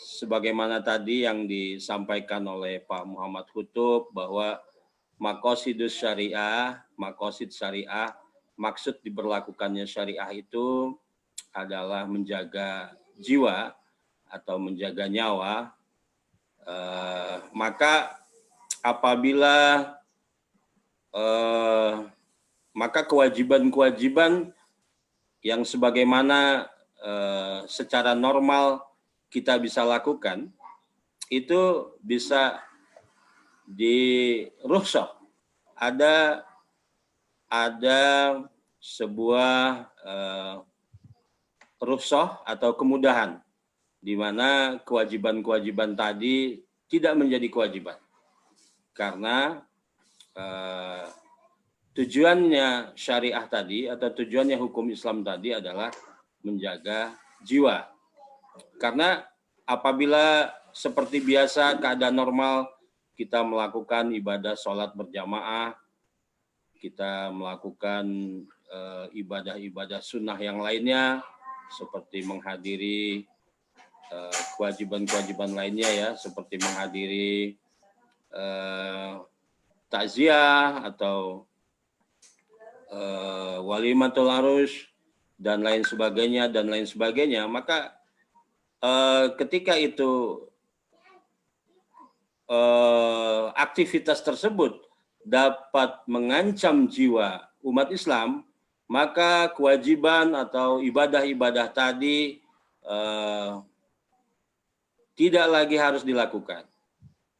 sebagaimana tadi yang disampaikan oleh Pak Muhammad Kutub, bahwa maqasid syariah, maksud diberlakukannya syariah itu adalah menjaga jiwa atau menjaga nyawa. Maka apabila maka kewajiban-kewajiban yang sebagaimana secara normal kita bisa lakukan itu bisa dirukhsah. Ada sebuah rukhsah atau kemudahan di mana kewajiban-kewajiban tadi tidak menjadi kewajiban. Karena tujuannya syariah tadi atau tujuannya hukum Islam tadi adalah menjaga jiwa. Karena apabila seperti biasa keadaan normal kita melakukan ibadah sholat berjamaah, kita melakukan ibadah-ibadah sunnah yang lainnya seperti menghadiri kewajiban-kewajiban lainnya ya, seperti menghadiri takziah atau walimatul arus dan lain sebagainya, maka ketika itu aktivitas tersebut dapat mengancam jiwa umat Islam, maka kewajiban atau ibadah-ibadah tadi tidak lagi harus dilakukan.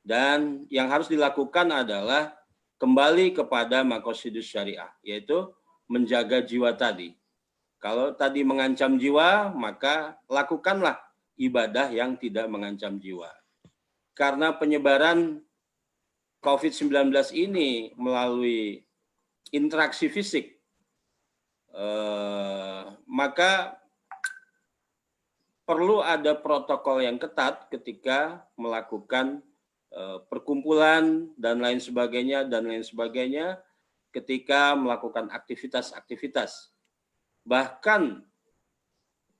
Dan yang harus dilakukan adalah kembali kepada maqasidus syariah, yaitu menjaga jiwa tadi. Kalau tadi mengancam jiwa, maka lakukanlah ibadah yang tidak mengancam jiwa. Karena penyebaran COVID-19 ini melalui interaksi fisik, maka perlu ada protokol yang ketat ketika melakukan perkumpulan dan lain sebagainya ketika melakukan aktivitas-aktivitas. Bahkan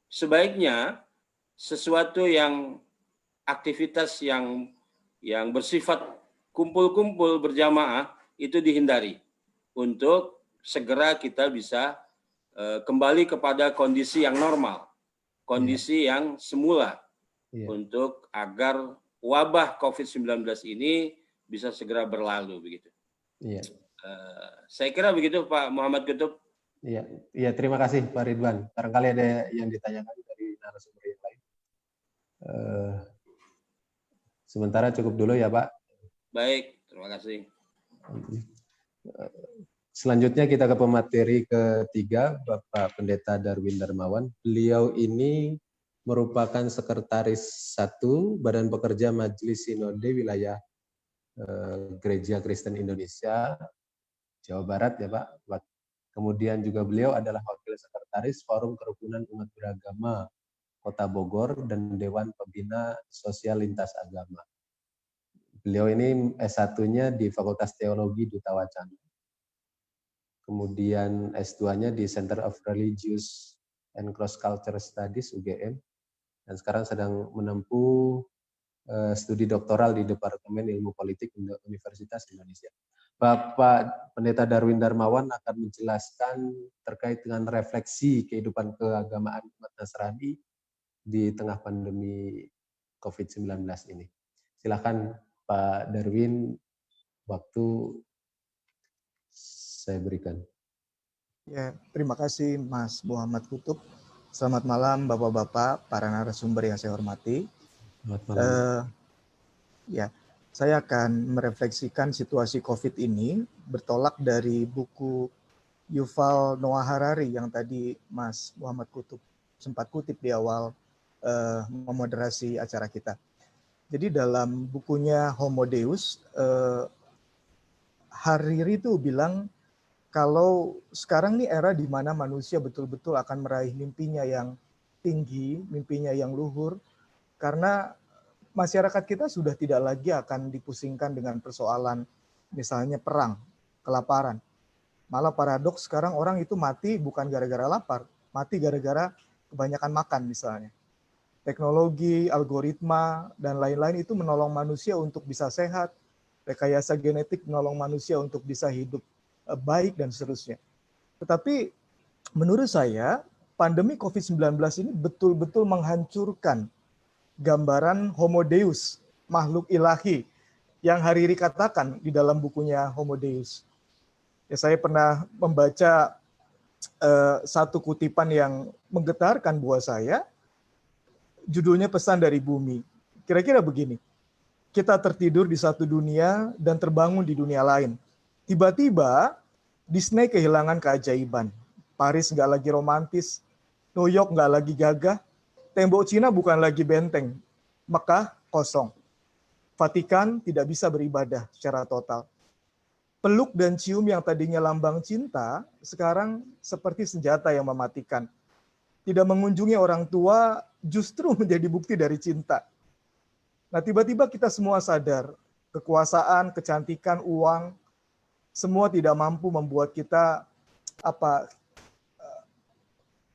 sebaiknya sesuatu yang aktivitas yang bersifat kumpul-kumpul berjamaah itu dihindari untuk segera kita bisa kembali kepada kondisi yang normal, kondisi yang semula, untuk agar wabah COVID-19 ini bisa segera berlalu begitu. Saya kira begitu Pak Muhammad Kutub. Iya, terima kasih Pak Ridwan. Barangkali ada yang ditanyakan dari narasumber yang lain. Sementara cukup dulu ya Pak. Baik, terima kasih. Selanjutnya kita ke pemateri ketiga, Bapak Pendeta Darwin Darmawan. Beliau ini merupakan Sekretaris 1 Badan Pekerja Majelis Sinode Wilayah Gereja Kristen Indonesia, Jawa Barat ya Pak. Kemudian juga beliau adalah Wakil Sekretaris Forum Kerukunan Umat Beragama Kota Bogor dan Dewan Pembina Sosial Lintas Agama. Beliau ini S1-nya di Fakultas Teologi Duta Wacana. Kemudian S2-nya di Center of Religious and Cross Culture Studies UGM. Dan sekarang sedang menempuh studi doktoral di Departemen Ilmu Politik Universitas Indonesia. Bapak Pendeta Darwin Darmawan akan menjelaskan terkait dengan refleksi kehidupan keagamaan umat Nasrani di tengah pandemi COVID-19 ini. Silakan Pak Darwin, waktu saya berikan. Ya, terima kasih Mas Muhammad Kutub. Selamat malam Bapak-Bapak, para narasumber yang saya hormati. Selamat malam. Ya, saya akan merefleksikan situasi COVID ini bertolak dari buku Yuval Noah Harari yang tadi Mas Muhammad Kutub sempat kutip di awal memoderasi acara kita. Jadi dalam bukunya Homo Deus, Hariri itu bilang kalau sekarang ini era di mana manusia betul-betul akan meraih mimpinya yang tinggi, mimpinya yang luhur, karena masyarakat kita sudah tidak lagi akan dipusingkan dengan persoalan misalnya perang, kelaparan. Malah paradoks sekarang orang itu mati bukan gara-gara lapar, mati gara-gara kebanyakan makan misalnya. Teknologi, algoritma, dan lain-lain itu menolong manusia untuk bisa sehat, rekayasa genetik menolong manusia untuk bisa hidup baik dan seterusnya. Tetapi menurut saya pandemi COVID-19 ini betul-betul menghancurkan gambaran Homo Deus, makhluk ilahi yang Hariri katakan di dalam bukunya Homo Deus. Ya, saya pernah membaca satu kutipan yang menggetarkan buat saya, judulnya Pesan dari Bumi. Kira-kira begini, kita tertidur di satu dunia dan terbangun di dunia lain. Tiba-tiba Disney kehilangan keajaiban. Paris nggak lagi romantis, New York nggak lagi gagah, tembok Cina bukan lagi benteng, Mekah kosong. Vatikan tidak bisa beribadah secara total. Peluk dan cium yang tadinya lambang cinta, sekarang seperti senjata yang mematikan. Tidak mengunjungi orang tua justru menjadi bukti dari cinta. Nah, tiba-tiba kita semua sadar, kekuasaan, kecantikan, uang, semua tidak mampu membuat kita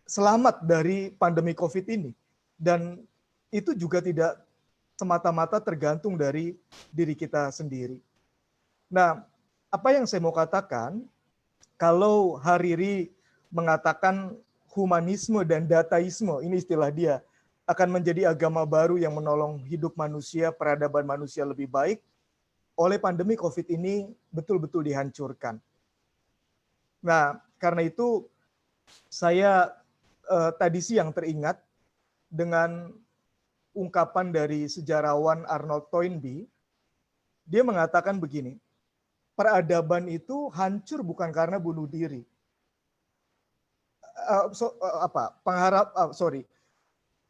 selamat dari pandemi COVID ini. Dan itu juga tidak semata-mata tergantung dari diri kita sendiri. Nah, apa yang saya mau katakan, kalau Hariri mengatakan humanisme dan dataisme, ini istilah dia, akan menjadi agama baru yang menolong hidup manusia, peradaban manusia lebih baik, oleh pandemi COVID ini betul-betul dihancurkan. Nah, karena itu saya tadi siang teringat dengan ungkapan dari sejarawan Arnold Toynbee. Dia mengatakan begini, peradaban itu hancur bukan karena bunuh diri.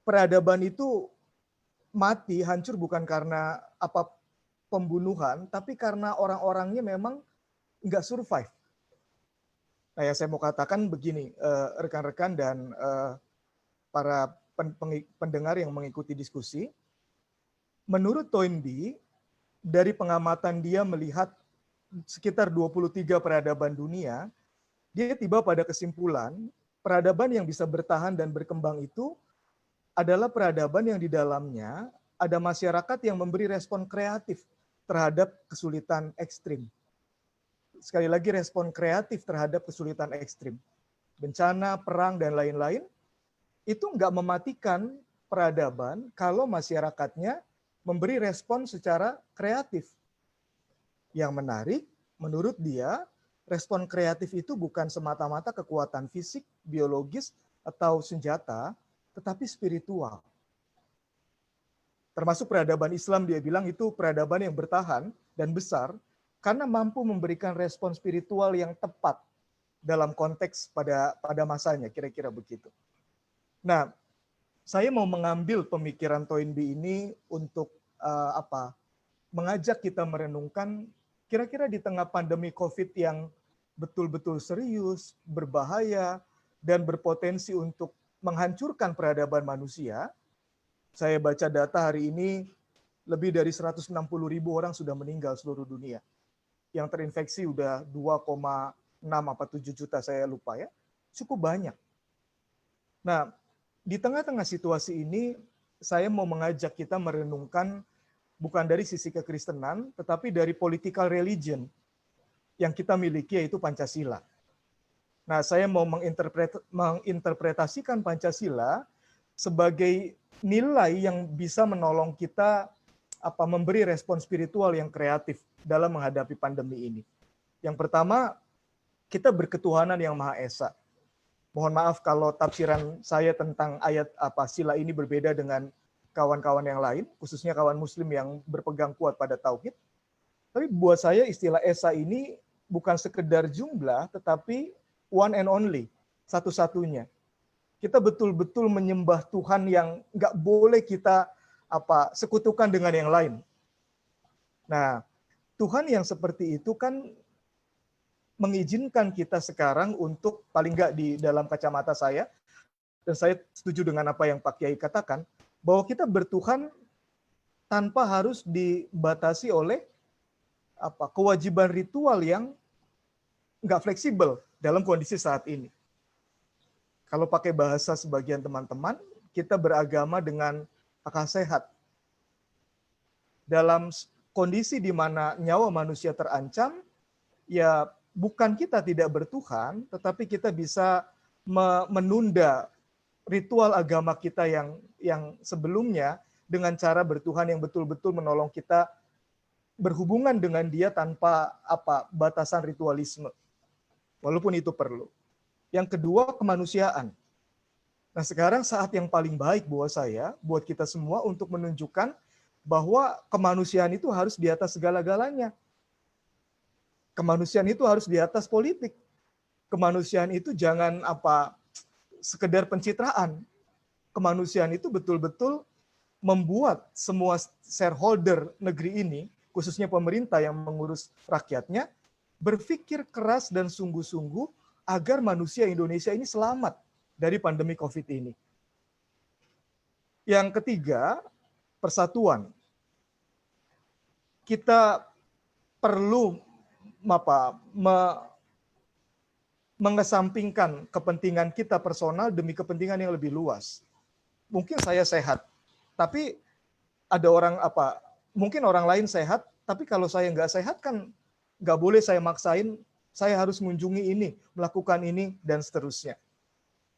Peradaban itu mati, hancur bukan karena pembunuhan, tapi karena orang-orangnya memang nggak survive. Nah, yang saya mau katakan begini, rekan-rekan dan para pendengar yang mengikuti diskusi, menurut Toynbee, dari pengamatan dia melihat sekitar 23 peradaban dunia, dia tiba pada kesimpulan peradaban yang bisa bertahan dan berkembang itu adalah peradaban yang di dalamnya ada masyarakat yang memberi respon kreatif terhadap kesulitan ekstrim. Sekali lagi, respon kreatif terhadap kesulitan ekstrim. Bencana, perang, dan lain-lain, itu nggak mematikan peradaban kalau masyarakatnya memberi respon secara kreatif. Yang menarik, menurut dia, respon kreatif itu bukan semata-mata kekuatan fisik, biologis, atau senjata, tetapi spiritual. Termasuk peradaban Islam, dia bilang itu peradaban yang bertahan dan besar karena mampu memberikan respon spiritual yang tepat dalam konteks pada masanya, kira-kira begitu. Nah, saya mau mengambil pemikiran Toynbee ini untuk mengajak kita merenungkan kira-kira di tengah pandemi COVID yang betul-betul serius, berbahaya, dan berpotensi untuk menghancurkan peradaban manusia. Saya baca data hari ini, lebih dari 160.000 orang sudah meninggal seluruh dunia. Yang terinfeksi udah 2,6 apa 7 juta, saya lupa ya. Cukup banyak. Nah, di tengah-tengah situasi ini, saya mau mengajak kita merenungkan bukan dari sisi kekristenan, tetapi dari political religion yang kita miliki, yaitu Pancasila. Nah, saya mau menginterpretasikan Pancasila sebagai nilai yang bisa menolong kita memberi respon spiritual yang kreatif dalam menghadapi pandemi ini. Yang pertama, kita berketuhanan yang Maha Esa. Mohon maaf kalau tafsiran saya tentang ayat sila ini berbeda dengan kawan-kawan yang lain, khususnya kawan muslim yang berpegang kuat pada tauhid. Tapi buat saya istilah Esa ini bukan sekedar jumlah, tetapi one and only, satu-satunya. Kita betul-betul menyembah Tuhan yang nggak boleh kita sekutukan dengan yang lain. Nah, Tuhan yang seperti itu kan mengizinkan kita sekarang untuk, paling nggak di dalam kacamata saya, dan saya setuju dengan apa yang Pak Kiai katakan, bahwa kita bertuhan tanpa harus dibatasi oleh kewajiban ritual yang nggak fleksibel dalam kondisi saat ini. Kalau pakai bahasa sebagian teman-teman, kita beragama dengan akal sehat. Dalam kondisi di mana nyawa manusia terancam, ya bukan kita tidak bertuhan, tetapi kita bisa menunda ritual agama kita yang sebelumnya dengan cara bertuhan yang betul-betul menolong kita berhubungan dengan Dia tanpa batasan ritualisme. Walaupun itu perlu. Yang kedua, kemanusiaan. Nah, sekarang saat yang paling baik buat saya, buat kita semua untuk menunjukkan bahwa kemanusiaan itu harus di atas segala-galanya. Kemanusiaan itu harus di atas politik. Kemanusiaan itu jangan sekedar pencitraan. Kemanusiaan itu betul-betul membuat semua shareholder negeri ini, khususnya pemerintah yang mengurus rakyatnya, berpikir keras dan sungguh-sungguh agar manusia Indonesia ini selamat dari pandemi COVID ini. Yang ketiga, persatuan. Kita perlu mengesampingkan kepentingan kita personal demi kepentingan yang lebih luas. Mungkin saya sehat, tapi ada orang mungkin orang lain sehat, tapi kalau saya nggak sehat kan nggak boleh saya maksain, saya harus mengunjungi ini, melakukan ini, dan seterusnya.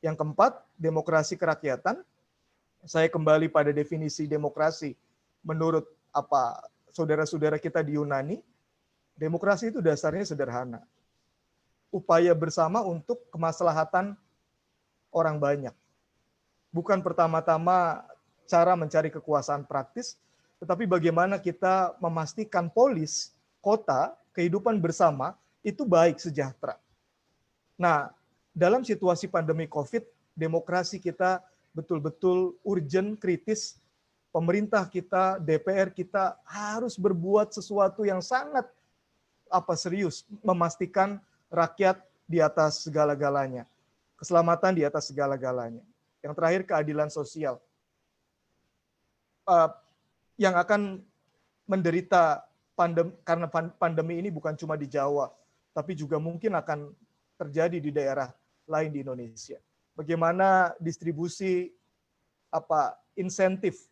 Yang keempat, demokrasi kerakyatan. Saya kembali pada definisi demokrasi menurut saudara-saudara kita di Yunani. Demokrasi itu dasarnya sederhana. Upaya bersama untuk kemaslahatan orang banyak. Bukan pertama-tama cara mencari kekuasaan praktis, tetapi bagaimana kita memastikan polis, kota, kehidupan bersama itu baik, sejahtera. Nah, dalam situasi pandemi COVID, demokrasi kita betul-betul urgent, kritis. Pemerintah kita, DPR kita harus berbuat sesuatu yang sangat serius, memastikan rakyat di atas segala-galanya, keselamatan di atas segala-galanya. Yang terakhir, keadilan sosial. Yang akan menderita karena pandemi ini bukan cuma di Jawa, tapi juga mungkin akan terjadi di daerah lain di Indonesia. Bagaimana distribusi insentif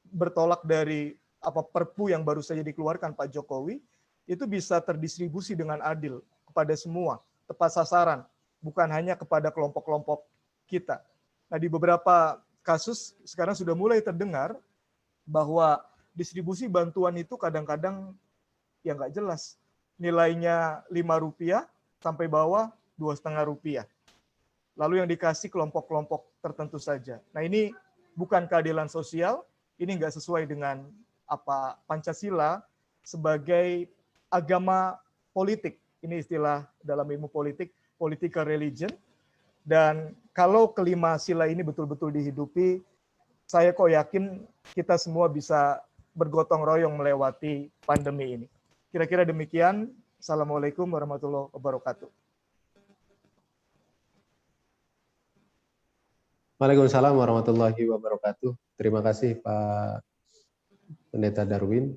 bertolak dari Perpu yang baru saja dikeluarkan Pak Jokowi itu bisa terdistribusi dengan adil kepada semua, tepat sasaran, bukan hanya kepada kelompok-kelompok kita. Nah, di beberapa kasus sekarang sudah mulai terdengar bahwa distribusi bantuan itu kadang-kadang ya nggak jelas. Nilainya Rp5 sampai bawah Rp2,5. Lalu yang dikasih kelompok-kelompok tertentu saja. Nah, ini bukan keadilan sosial, ini nggak sesuai dengan apa Pancasila sebagai agama politik. Ini istilah dalam ilmu politik, political religion. Dan kalau kelima sila ini betul-betul dihidupi, saya kok yakin kita semua bisa bergotong royong melewati pandemi ini. Kira-kira demikian. Assalamualaikum warahmatullahi wabarakatuh. Waalaikumsalam warahmatullahi wabarakatuh. Terima kasih Pak Pendeta Darwin.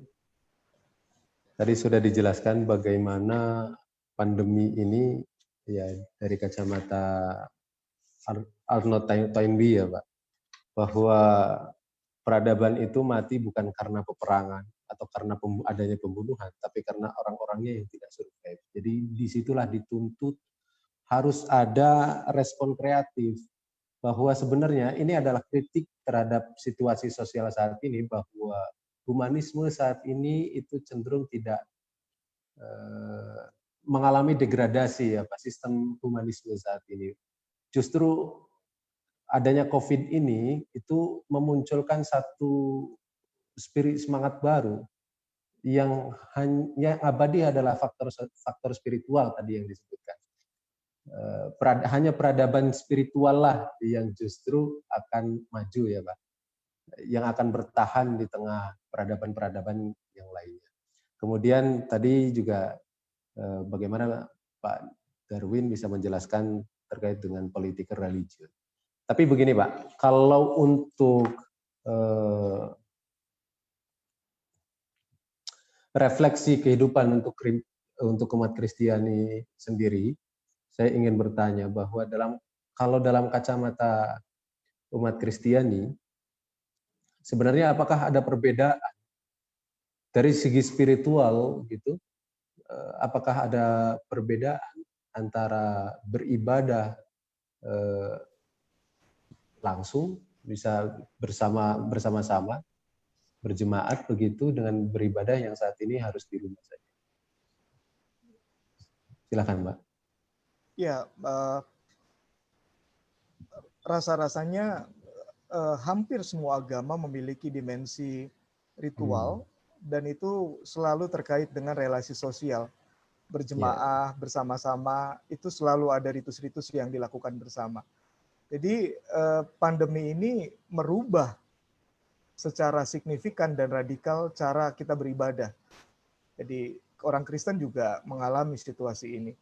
Tadi sudah dijelaskan bagaimana pandemi ini ya dari kacamata Arnold Toynbee ya Pak, bahwa peradaban itu mati bukan karena peperangan atau karena adanya pembunuhan, tapi karena orang-orangnya yang tidak survive. Jadi disitulah dituntut harus ada respon kreatif, bahwa sebenarnya ini adalah kritik terhadap situasi sosial saat ini, bahwa humanisme saat ini itu cenderung tidak mengalami degradasi ya Pak, sistem humanisme saat ini. Justru adanya COVID ini itu memunculkan satu spirit semangat baru yang hanya abadi adalah faktor spiritual tadi yang disebutkan. Hanya peradaban spiritual lah yang justru akan maju ya Pak, yang akan bertahan di tengah peradaban-peradaban yang lainnya. Kemudian tadi juga bagaimana Pak Darwin bisa menjelaskan terkait dengan political religion. Tapi begini Pak, kalau untuk refleksi kehidupan untuk umat Kristiani sendiri, saya ingin bertanya bahwa kalau dalam kacamata umat Kristiani, sebenarnya apakah ada perbedaan dari segi spiritual gitu? Apakah ada perbedaan antara beribadah langsung, bisa bersama-sama, berjemaat begitu, dengan beribadah yang saat ini harus di rumah saja? Silakan Mbak. Ya, rasa-rasanya hampir semua agama memiliki dimensi ritual, dan itu selalu terkait dengan relasi sosial. Berjemaah, bersama-sama, itu selalu ada ritus-ritus yang dilakukan bersama. Jadi pandemi ini merubah secara signifikan dan radikal cara kita beribadah. Jadi orang Kristen juga mengalami situasi ini.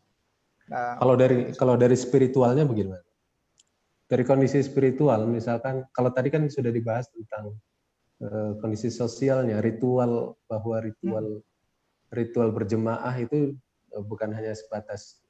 Nah, kalau dari spiritualnya bagaimana? Dari kondisi spiritual, misalkan kalau tadi kan sudah dibahas tentang kondisi sosialnya, bahwa ritual berjemaah itu bukan hanya sebatas